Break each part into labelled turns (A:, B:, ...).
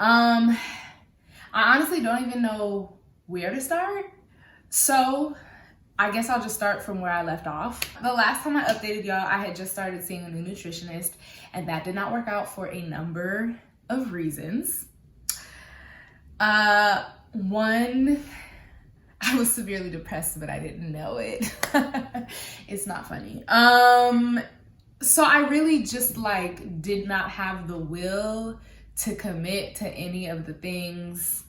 A: I honestly don't even know where to start. So I guess I'll just start from where I left off. The last time I updated y'all, I had just started seeing a new nutritionist, and that did not work out for a number of reasons. One, I was severely depressed, but I didn't know it. It's not funny. So I really just did not have the will to commit to any of the things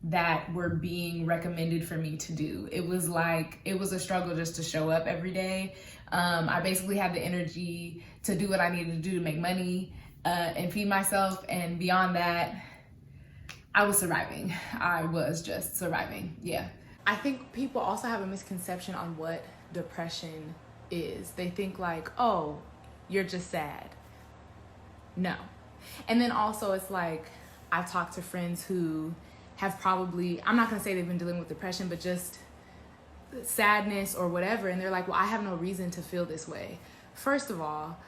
A: that were being recommended for me to do. It was a struggle just to show up every day. I basically had the energy to do what I needed to do to make money and feed myself. And beyond that, I was surviving. I was just surviving, yeah. I think people also have a misconception on what depression is. They think oh, you're just sad. No. And then also it's I've talked to friends who have probably, I'm not gonna say they've been dealing with depression, but just sadness or whatever. And they're like, well, I have no reason to feel this way. First of all,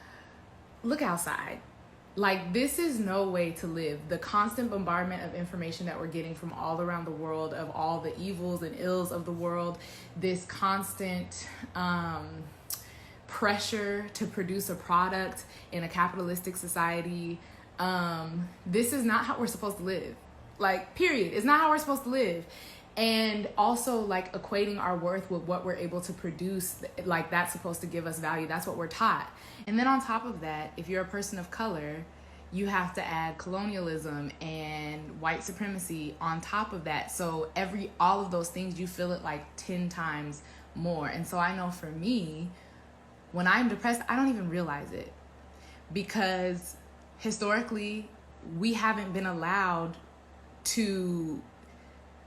A: look outside. This is no way to live. The constant bombardment of information that we're getting from all around the world, of all the evils and ills of the world, this constant pressure to produce a product in a capitalistic society. This is not how we're supposed to live. Period. It's not how we're supposed to live. And also equating our worth with what we're able to produce, that's supposed to give us value. That's what we're taught. And then on top of that, if you're a person of color, you have to add colonialism and white supremacy on top of that. So all of those things, you feel it 10 times more. And so I know for me, when I'm depressed, I don't even realize it, because historically we haven't been allowed to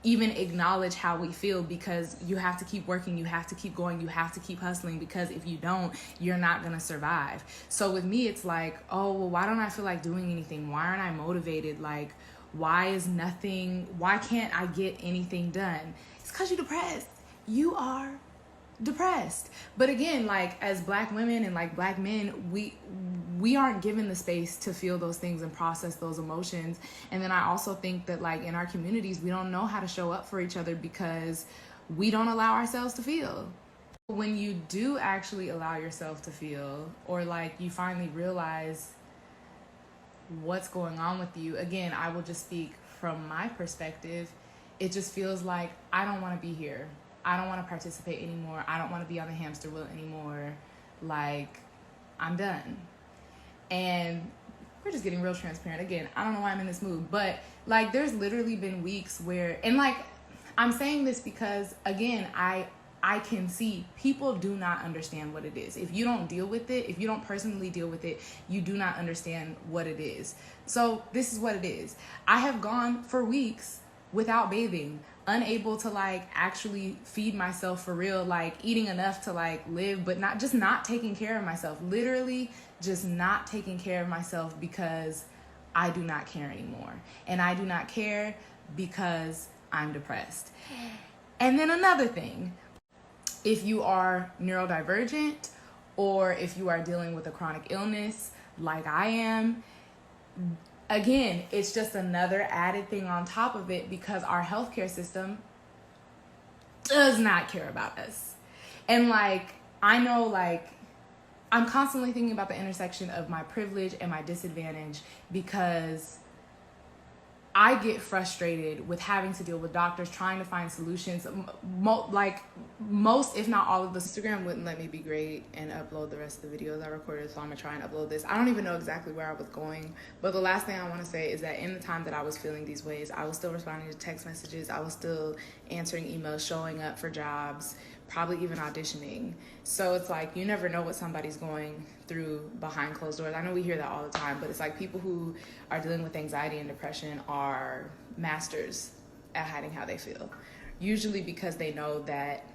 A: even acknowledge how we feel, because you have to keep working, you have to keep going, you have to keep hustling, because if you don't, you're not gonna survive. So with me, it's oh, well, why don't I feel like doing anything? Why aren't I motivated? Why can't I get anything done? It's because you're depressed. You are depressed. But again, as Black women and Black men, we aren't given the space to feel those things and process those emotions. And then I also think that in our communities, we don't know how to show up for each other because we don't allow ourselves to feel. When you do actually allow yourself to feel, or you finally realize what's going on with you, again, I will just speak from my perspective. It just feels like I don't want to be here. I don't want to participate anymore. I don't want to be on the hamster wheel anymore. I'm done. And we're just getting real transparent. Again, I don't know why I'm in this mood, but there's literally been weeks where, and I'm saying this because, again, I can see people do not understand what it is. If you don't deal with it, if you don't personally deal with it, you do not understand what it is. So this is what it is. I have gone for weeks without bathing, unable to actually feed myself for real, eating enough to live, but not taking care of myself, literally just not taking care of myself, because I do not care anymore. And I do not care because I'm depressed. And then another thing, if you are neurodivergent, or if you are dealing with a chronic illness like I am, again, it's just another added thing on top of it, because our healthcare system does not care about us. And I know I'm constantly thinking about the intersection of my privilege and my disadvantage, because I get frustrated with having to deal with doctors trying to find solutions. Most, if not all of the Instagram wouldn't let me be great and upload the rest of the videos I recorded, so I'm gonna try and upload this. I don't even know exactly where I was going, but the last thing I want to say is that in the time that I was feeling these ways, I was still responding to text messages, I was still answering emails, showing up for jobs, probably even auditioning. So it's you never know what somebody's going through behind closed doors. I know we hear that all the time, but it's people who are dealing with anxiety and depression are masters at hiding how they feel. Usually because they know that,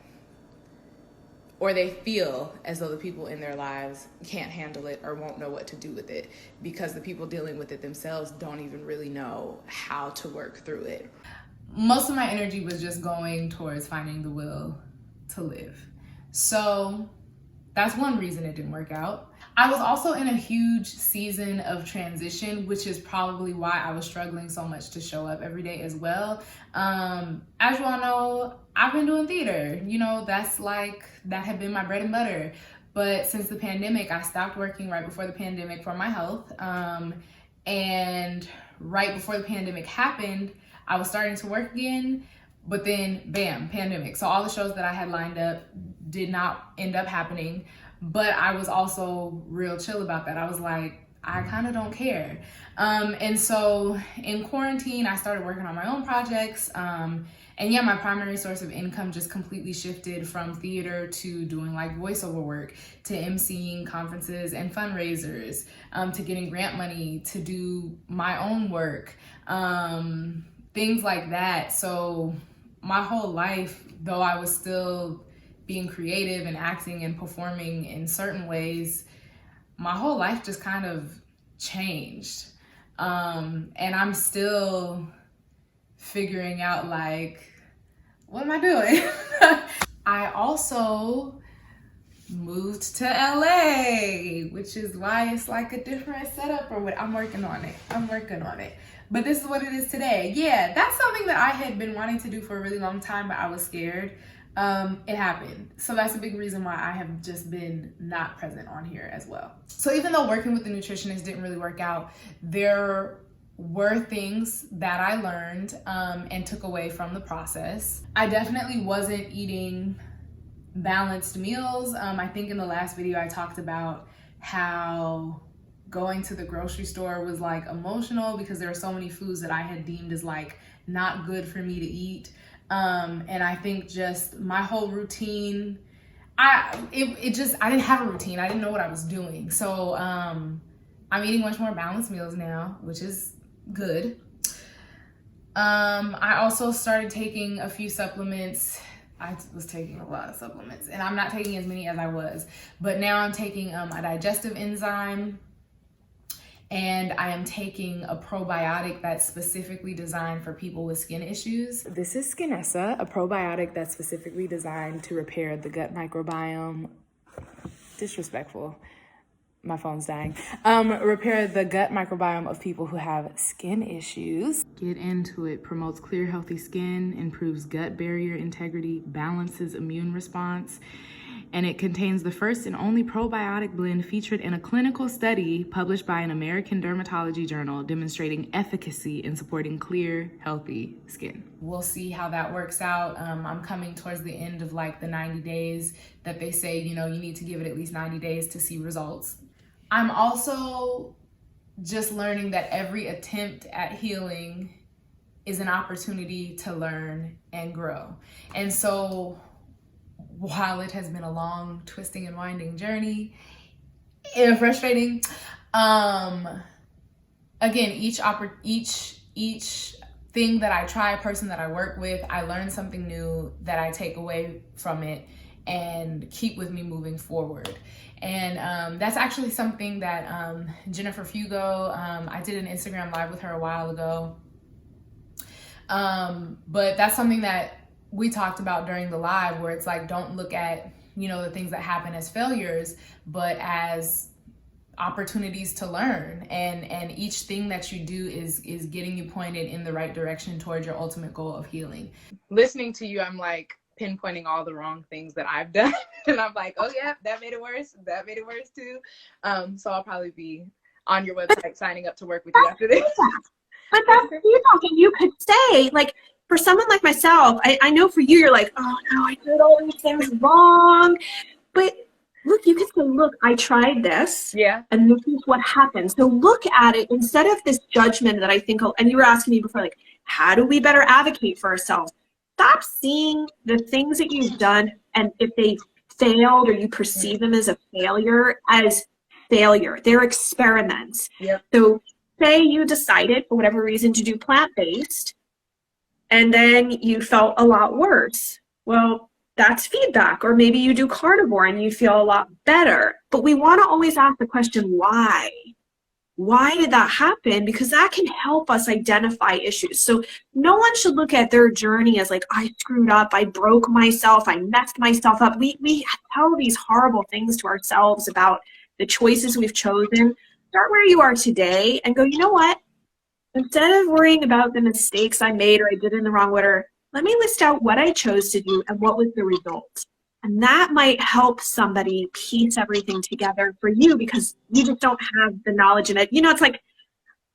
A: or they feel as though the people in their lives can't handle it or won't know what to do with it, because the people dealing with it themselves don't even really know how to work through it. Most of my energy was just going towards finding the will to live. So that's one reason it didn't work out. I was also in a huge season of transition, which is probably why I was struggling so much to show up every day as well. As you all know, I've been doing theater. You know, that had been my bread and butter. But since the pandemic, I stopped working right before the pandemic for my health. And right before the pandemic happened, I was starting to work again, but then bam, pandemic. So all the shows that I had lined up did not end up happening, but I was also real chill about that. I was like, I kind of don't care. And so in quarantine, I started working on my own projects. And yeah, my primary source of income just completely shifted from theater to doing like voiceover work, to emceeing conferences and fundraisers, to getting grant money, to do my own work, things like that. So my whole life, though I was still being creative and acting and performing in certain ways, my whole life just kind of changed. And I'm still figuring out like, what am I doing? I also moved to LA, which is why it's like a different setup or what. I'm working on it. But this is what it is today. Yeah, that's something that I had been wanting to do for a really long time, but I was scared. It happened. So that's a big reason why I have just been not present on here as well. So even though working with the nutritionist didn't really work out, there were things that I learned and took away from the process. I definitely wasn't eating balanced meals. I think in the last video I talked about how going to the grocery store was like emotional because there were so many foods that I had deemed as like not good for me to eat. And I think just my whole routine, I didn't have a routine. I didn't know what I was doing. So I'm eating much more balanced meals now, which is good. I also started taking a few supplements. I was taking a lot of supplements, and I'm not taking as many as I was, but now I'm taking a digestive enzyme, and I am taking a probiotic that's specifically designed for people with skin issues. This is Skinessa, a probiotic that's specifically designed to repair the gut microbiome. Disrespectful. My phone's dying. Repair the gut microbiome of people who have skin issues. Get into it. Promotes clear, healthy skin, improves gut barrier integrity, balances immune response, and it contains the first and only probiotic blend featured in a clinical study published by an American dermatology journal demonstrating efficacy in supporting clear, healthy skin. We'll see how that works out. I'm coming towards the end of like the 90 days that they say, you know, you need to give it at least 90 days to see results. I'm also just learning that every attempt at healing is an opportunity to learn and grow. And so while it has been a long, twisting and winding journey and frustrating, again, each thing that I try, person that I work with, I learn something new that I take away from it and keep with me moving forward. And that's actually something that Jennifer Fugo, I did an Instagram live with her a while ago. But that's something that we talked about during the live, where it's like, don't look at, you know, the things that happen as failures, but as opportunities to learn. And each thing that you do is getting you pointed in the right direction towards your ultimate goal of healing. Listening to you, I'm like pinpointing all the wrong things that I've done. And I'm like, oh yeah, that made it worse. That made it worse too. So I'll probably be on your website signing up to work with you after this.
B: But that's feedback, and you could say, like, for someone like myself, I know for you, you're like, oh no, I did all these things wrong. But look, you can say, look, I tried this.
A: Yeah.
B: And this is what happened. So look at it instead of this judgment that I think, and you were asking me before, like, how do we better advocate for ourselves? Stop seeing the things that you've done, and if they failed or you perceive them as a failure, as failure. They're experiments.
A: Yep.
B: So say you decided for whatever reason to do plant-based, and then you felt a lot worse. Well, that's feedback. Or maybe you do carnivore and you feel a lot better. But we want to always ask the question, why? Why did that happen? Because that can help us identify issues. So no one should look at their journey as like, I screwed up, I broke myself, I messed myself up. We tell these horrible things to ourselves about the choices we've chosen. Start where you are today and go, you know what? Instead of worrying about the mistakes I made or I did in the wrong order, let me list out what I chose to do and what was the result. And that might help somebody piece everything together for you because you just don't have the knowledge in it. You know, it's like,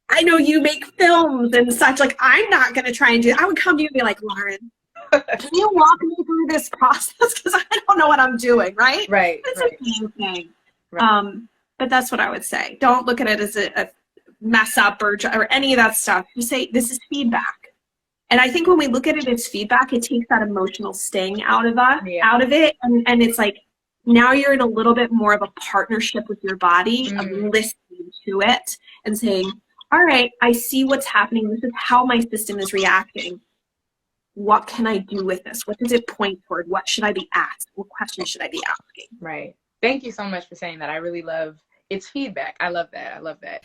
B: I know you make films and such. Like, I'm not going to try and do it. I would come to you and be like, Lauren, can you walk me through this process? Because I don't know what I'm doing, right?
A: Right.
B: It's
A: right.
B: the same thing.
A: Right.
B: But that's what I would say. Don't look at it as a mess up or any of that stuff. You say, this is feedback. And I think when we look at it as feedback, it takes that emotional sting out of it. And it's like, now you're in a little bit more of a partnership with your body of listening to it and saying, all right, I see what's happening. This is how my system is reacting. What can I do with this? What does it point toward? What should I be asked? What questions should I be asking?
A: Right. Thank you so much for saying that. I really love it's feedback. I love that. I love that.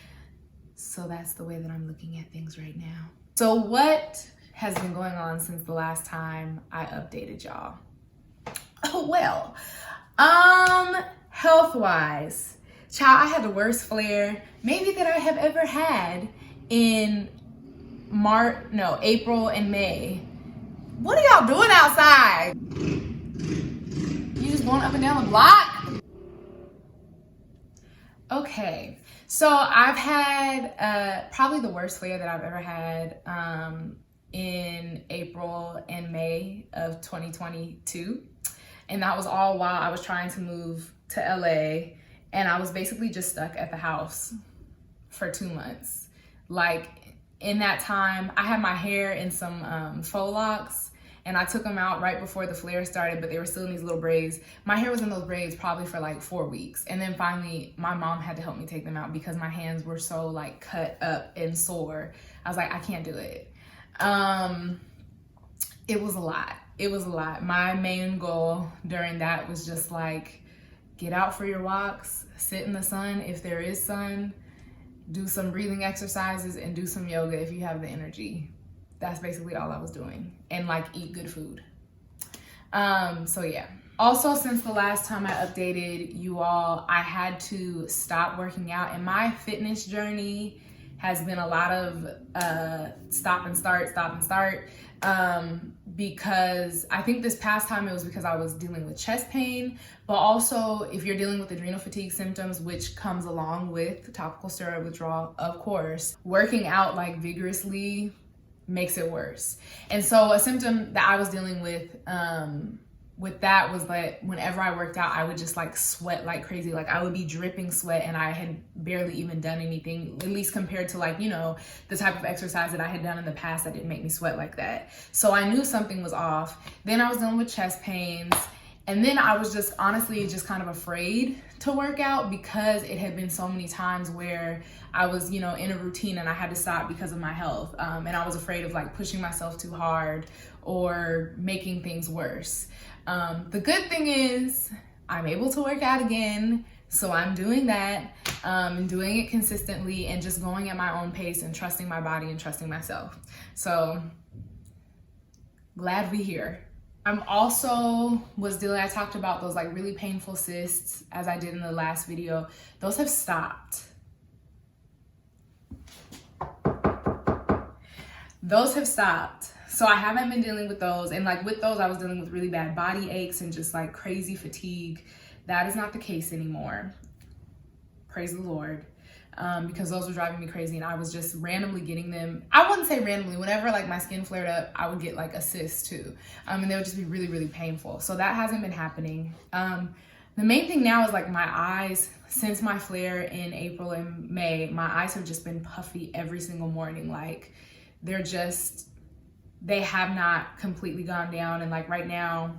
A: So that's the way that I'm looking at things right now. So what has been going on since the last time I updated y'all? Oh, well, health-wise, child, I had the worst flare maybe that I have ever had in April and May. What are y'all doing outside? You just going up and down the block? Okay, so I've had probably the worst flare that I've ever had in April and May of 2022. And that was all while I was trying to move to LA, and I was basically just stuck at the house for 2 months. Like, in that time, I had my hair in some faux locks, and I took them out right before the flare started, but they were still in these little braids. My hair was in those braids probably for like 4 weeks. And then finally, my mom had to help me take them out because my hands were so like cut up and sore. I was like, I can't do it. It was a lot. It was a lot. My main goal during that was just like, get out for your walks, sit in the sun if there is sun, do some breathing exercises, and do some yoga if you have the energy. That's basically all I was doing. And like, eat good food. So yeah. Also, since the last time I updated you all, I had to stop working out, and my fitness journey has been a lot of stop and start, because I think this past time it was because I was dealing with chest pain, but also if you're dealing with adrenal fatigue symptoms, which comes along with topical steroid withdrawal, of course, working out like vigorously makes it worse. And so a symptom that I was dealing with that was that whenever I worked out, I would just like sweat like crazy. Like, I would be dripping sweat, and I had barely even done anything, at least compared to like, you know, the type of exercise that I had done in the past that didn't make me sweat like that. So I knew something was off. Then I was dealing with chest pains. And then I was just honestly just kind of afraid to work out because it had been so many times where I was, you know, in a routine and I had to stop because of my health. And I was afraid of like pushing myself too hard or making things worse. The good thing is I'm able to work out again. So I'm doing that, and doing it consistently and just going at my own pace and trusting my body and trusting myself. So glad we're here. I talked about those like really painful cysts as I did in the last video. Those have stopped. So I haven't been dealing with those. And like with those, I was dealing with really bad body aches and just like crazy fatigue. That is not the case anymore. Praise the Lord. Because those were driving me crazy, and I was just randomly getting them. I wouldn't say randomly. Whenever like my skin flared up, I would get like a cyst too. And they would just be really, really painful. So that hasn't been happening. The main thing now is like my eyes, since my flare in April and May, my eyes have just been puffy every single morning. Like they have not completely gone down. And like right now,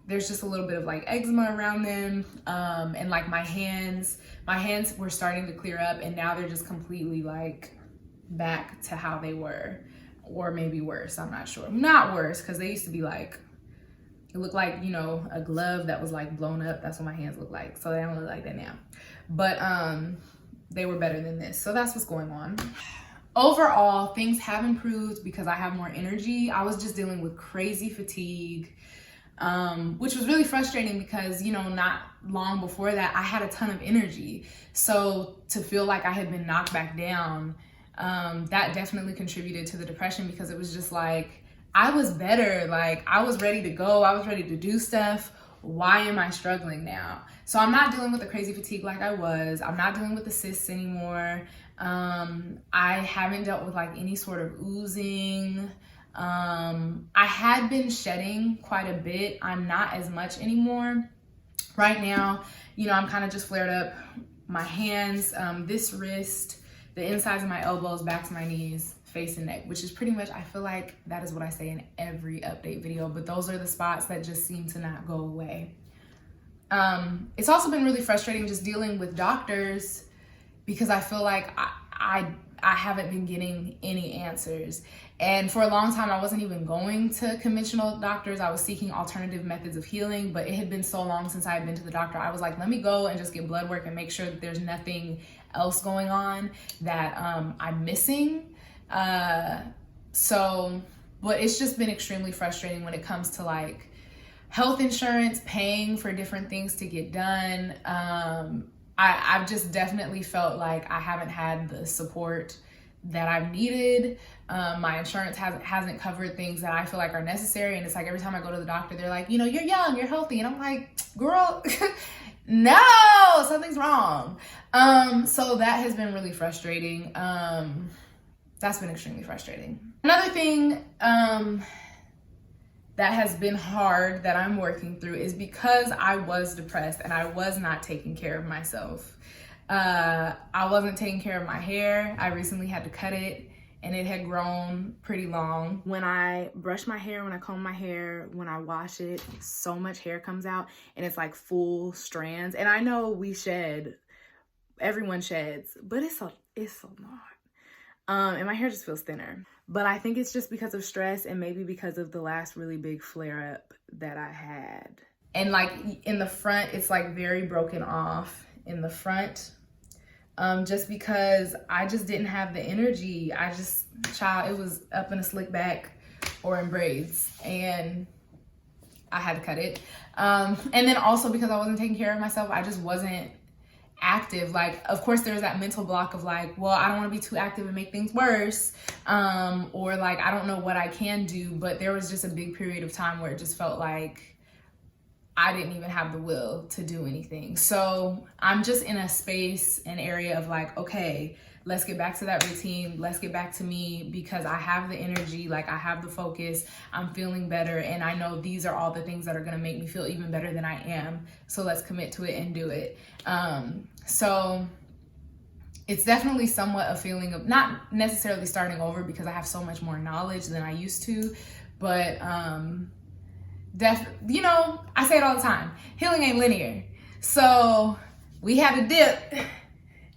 A: there's just a little bit of like eczema around them. And like my hands were starting to clear up, and now they're just completely like back to how they were, or maybe worse. I'm not sure. Not worse, because they used to be like, it looked like, you know, a glove that was like blown up. That's what my hands look like. So they don't look like that now. But they were better than this. So that's what's going on. Overall, things have improved because I have more energy. I was just dealing with crazy fatigue. which was really frustrating because, you know, not long before that, I had a ton of energy. So to feel like I had been knocked back down, that definitely contributed to the depression, because it was just like, I was better. Like, I was ready to go. I was ready to do stuff. Why am I struggling now? So I'm not dealing with the crazy fatigue like I was. I'm not dealing with the cysts anymore. I haven't dealt with like any sort of oozing. I had been shedding quite a bit. I'm not as much anymore. Right now, you know, I'm kind of just flared up. My hands, this wrist, the insides of my elbows, back to my knees, face and neck, which is pretty much, I feel like that is what I say in every update video, but those are the spots that just seem to not go away. It's also been really frustrating just dealing with doctors, because I feel like I haven't been getting any answers. And for a long time, I wasn't even going to conventional doctors. I was seeking alternative methods of healing, but it had been so long since I had been to the doctor. I was like, let me go and just get blood work and make sure that there's nothing else going on that I'm missing. But it's just been extremely frustrating when it comes to like health insurance, paying for different things to get done. I've just definitely felt like I haven't had the support that I've needed. My insurance hasn't covered things that I feel like are necessary. And it's like every time I go to the doctor, they're like, you know, you're young, you're healthy. And I'm like, girl, no, something's wrong. So that has been really frustrating. That's been extremely frustrating. Another thing that has been hard that I'm working through is because I was depressed and I was not taking care of myself. I wasn't taking care of my hair. I recently had to cut it and it had grown pretty long. When I brush my hair, when I comb my hair, when I wash it, so much hair comes out and it's like full strands. And I know we shed, everyone sheds, but it's so not. And my hair just feels thinner. But I think it's just because of stress and maybe because of the last really big flare up that I had. And like in the front, it's like very broken off in the front. Just because I just didn't have the energy. It was up in a slick back or in braids and I had to cut it. And then also because I wasn't taking care of myself, I just wasn't active. Like, of course there's that mental block of like, well, I don't want to be too active and make things worse, or like I don't know what I can do. But there was just a big period of time where it just felt like I didn't even have the will to do anything. So I'm just in a space, an area of like, okay, let's get back to that routine. Let's get back to me, because I have the energy, like I have the focus, I'm feeling better. And I know these are all the things that are going to make me feel even better than I am. So let's commit to it and do it. So it's definitely somewhat a feeling of not necessarily starting over, because I have so much more knowledge than I used to, but, you know, I say it all the time, healing ain't linear. So we had a dip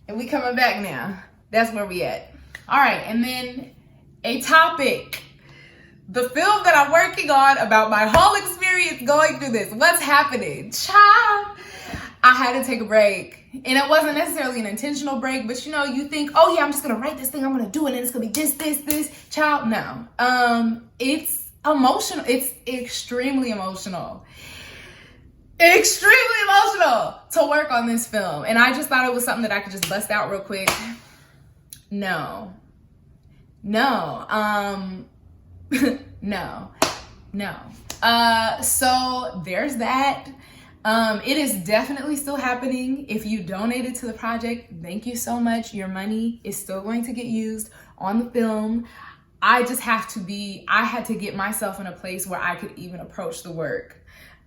A: and we coming back now. That's where we at. All right, and then ATOPIC, the film that I'm working on about my whole experience going through this. What's happening? Child, I had to take a break. And it wasn't necessarily an intentional break, but you know, you think, oh yeah, I'm just gonna write this thing, I'm gonna do it, and it's gonna be this. Child, no. It's emotional. It's extremely emotional. Extremely emotional to work on this film. And I just thought it was something that I could just bust out real quick. No. So there's that. It is definitely still happening. If you donated to the project, thank you so much. Your money is still going to get used on the film. I had to get myself in a place where I could even approach the work.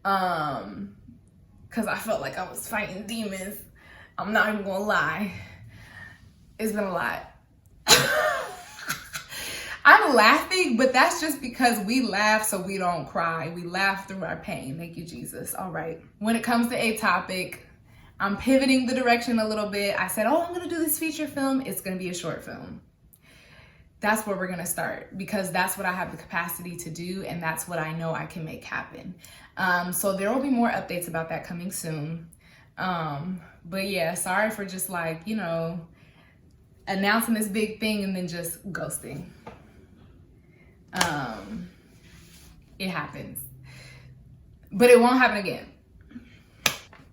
A: Cause I felt like I was fighting demons. I'm not even gonna lie. It's been a lot. I'm laughing, but that's just because we laugh so we don't cry. We laugh through our pain. Thank you, Jesus. All right. When it comes to ATOPIC, I'm pivoting the direction a little bit. I said, oh, I'm going to do this feature film. It's going to be a short film. That's where we're going to start, because that's what I have the capacity to do, and that's what I know I can make happen. So there will be more updates about that coming soon. But yeah, sorry for just like, you know, announcing this big thing and then just ghosting. It happens. but it won't happen again.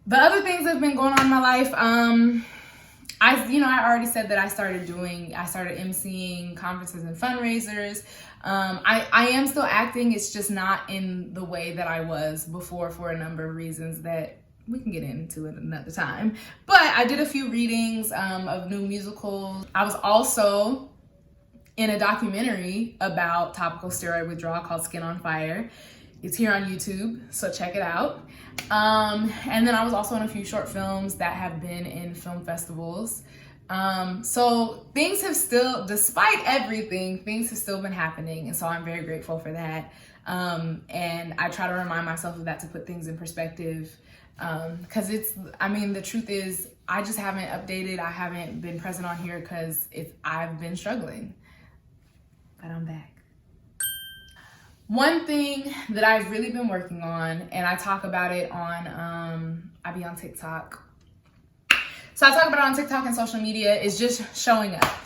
A: The other things that have been going on in my life, I already said that I started emceeing conferences and fundraisers. I am still acting. It's just not in the way that I was before for a number of reasons that we can get into it another time. But I did a few readings of new musicals. I was also in a documentary about topical steroid withdrawal called Skin on Fire. It's here on YouTube, so check it out. And then I was also in a few short films that have been in film festivals. So things have still, despite everything, things have still been happening. And so I'm very grateful for that. And I try to remind myself of that to put things in perspective. Cause the truth is I just haven't updated. I haven't been present on here cause I've been struggling, but I'm back. One thing that I've really been working on, and I talk about it on, I be on TikTok. So I talk about it on TikTok and social media, is just showing up.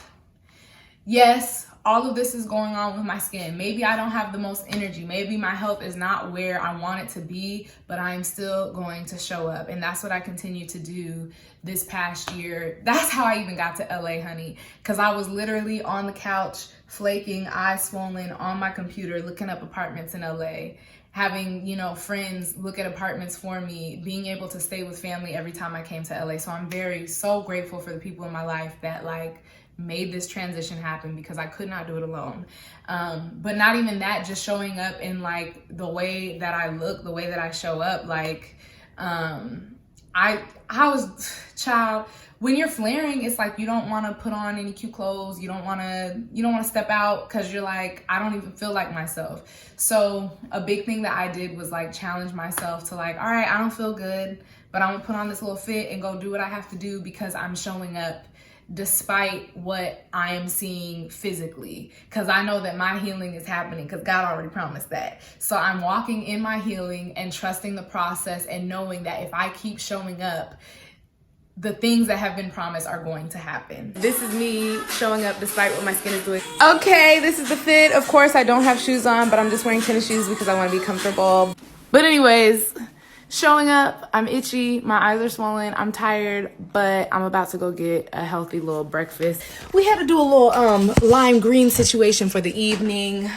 A: Yes, all of this is going on with my skin. Maybe I don't have the most energy. Maybe my health is not where I want it to be, but I am still going to show up. And that's what I continue to do this past year. That's how I even got to LA, honey. Because I was literally on the couch, flaking, eyes swollen, on my computer, looking up apartments in LA. Having, friends look at apartments for me, being able to stay with family every time I came to LA. So I'm so grateful for the people in my life that made this transition happen, because I could not do it alone. But not even that, just showing up in the way that I look, the way that I show up. I was, child, when you're flaring, it's you don't want to put on any cute clothes. You don't want to step out because you're I don't even feel like myself. So a big thing that I did was challenge myself to all right, I don't feel good, but I'm gonna put on this little fit and go do what I have to do, because I'm showing up despite what I am seeing physically, because I know that my healing is happening, because God already promised that. So I'm walking in my healing and trusting the process and knowing that if I keep showing up, the things that have been promised are going to happen. This is me showing up despite what my skin is doing. Okay, this is the fit. Of course, I don't have shoes on, but I'm just wearing tennis shoes because I want to be comfortable. But anyways, showing up, I'm itchy, my eyes are swollen, I'm tired, but I'm about to go get a healthy little breakfast. We had to do a little lime green situation for the evening,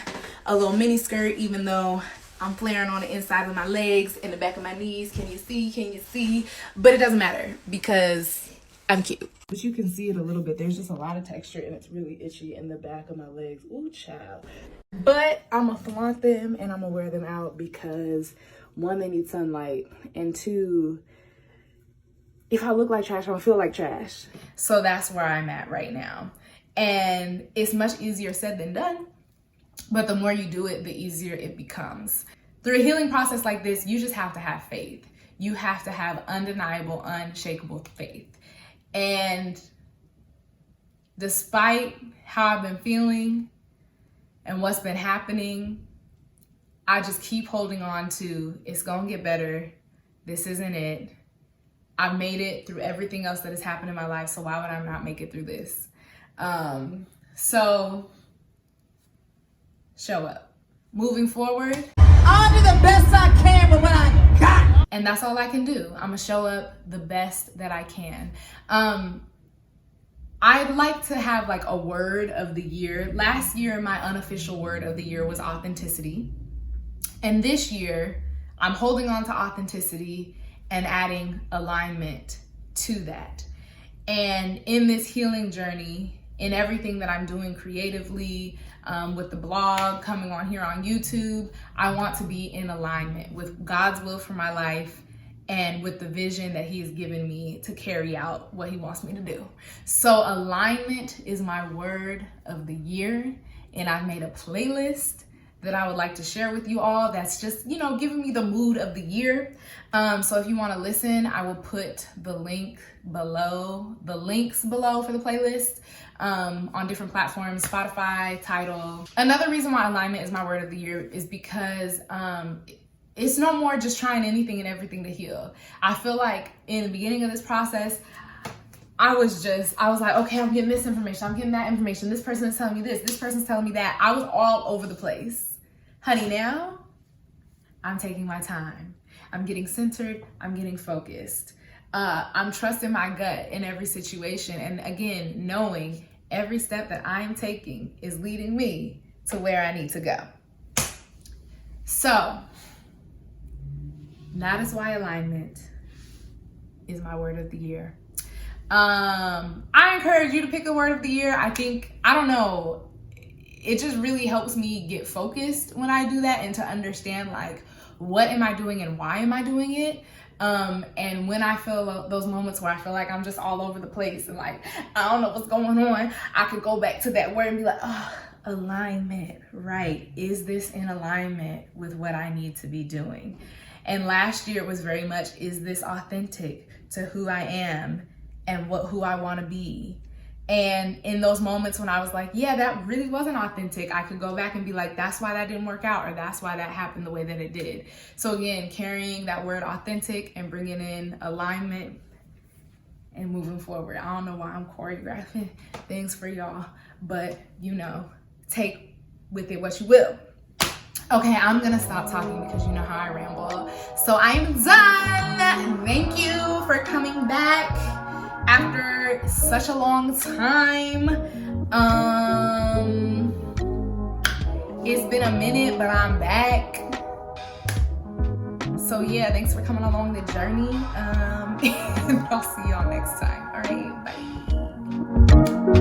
A: a little mini skirt, even though I'm flaring on the inside of my legs and the back of my knees. Can you see? But it doesn't matter because I'm cute. But you can see it a little bit. There's just a lot of texture and it's really itchy in the back of my legs. Ooh, child. But I'm gonna flaunt them and I'm gonna wear them out because one, they need sunlight, and two, if I look like trash, I don't feel like trash. So that's where I'm at right now. And it's much easier said than done, but the more you do it, the easier it becomes. Through a healing process like this, you just have to have faith. You have to have undeniable, unshakable faith. And despite how I've been feeling and what's been happening, I just keep holding on to, it's gonna get better. This isn't it. I've made it through everything else that has happened in my life, so why would I not make it through this? So show up. Moving forward, I'll do the best I can with what I got. And that's all I can do. I'm gonna show up the best that I can. I'd like to have a word of the year. Last year, my unofficial word of the year was authenticity. And this year, I'm holding on to authenticity and adding alignment to that. And in this healing journey, in everything that I'm doing creatively, with the blog, coming on here on YouTube, I want to be in alignment with God's will for my life and with the vision that He has given me to carry out what He wants me to do. So alignment is my word of the year, and I've made a playlist that I would like to share with you all that's just, giving me the mood of the year. So if you want to listen, I will put the links below for the playlist on different platforms, Spotify, Tidal. Another reason why alignment is my word of the year is because it's no more just trying anything and everything to heal. I feel like in the beginning of this process, I was like, okay, I'm getting this information, I'm getting that information, this person is telling me this person's telling me that. I was all over the place. Honey, now I'm taking my time. I'm getting centered, I'm getting focused. I'm trusting my gut in every situation. And again, knowing every step that I'm taking is leading me to where I need to go. So that is why alignment is my word of the year. I encourage you to pick a word of the year. I don't know, it just really helps me get focused when I do that and to understand like, what am I doing and why am I doing it? And when I feel those moments where I feel like I'm just all over the place and like, I don't know what's going on, I could go back to that word and be like, oh, alignment, right? Is this in alignment with what I need to be doing? And last year it was very much, is this authentic to who I am and who I want to be? And in those moments when I was like, yeah, that really wasn't authentic, I could go back and be like, that's why that didn't work out, or that's why that happened the way that it did. So again, carrying that word authentic and bringing in alignment and moving forward. I don't know why I'm choreographing things for y'all, but take with it what you will. Okay, I'm gonna stop talking because you know how I ramble. So I'm done. Thank you for coming back after such a long time. It's been a minute, but I'm back. So yeah, thanks for coming along the journey. And I'll see y'all next time. All right, bye.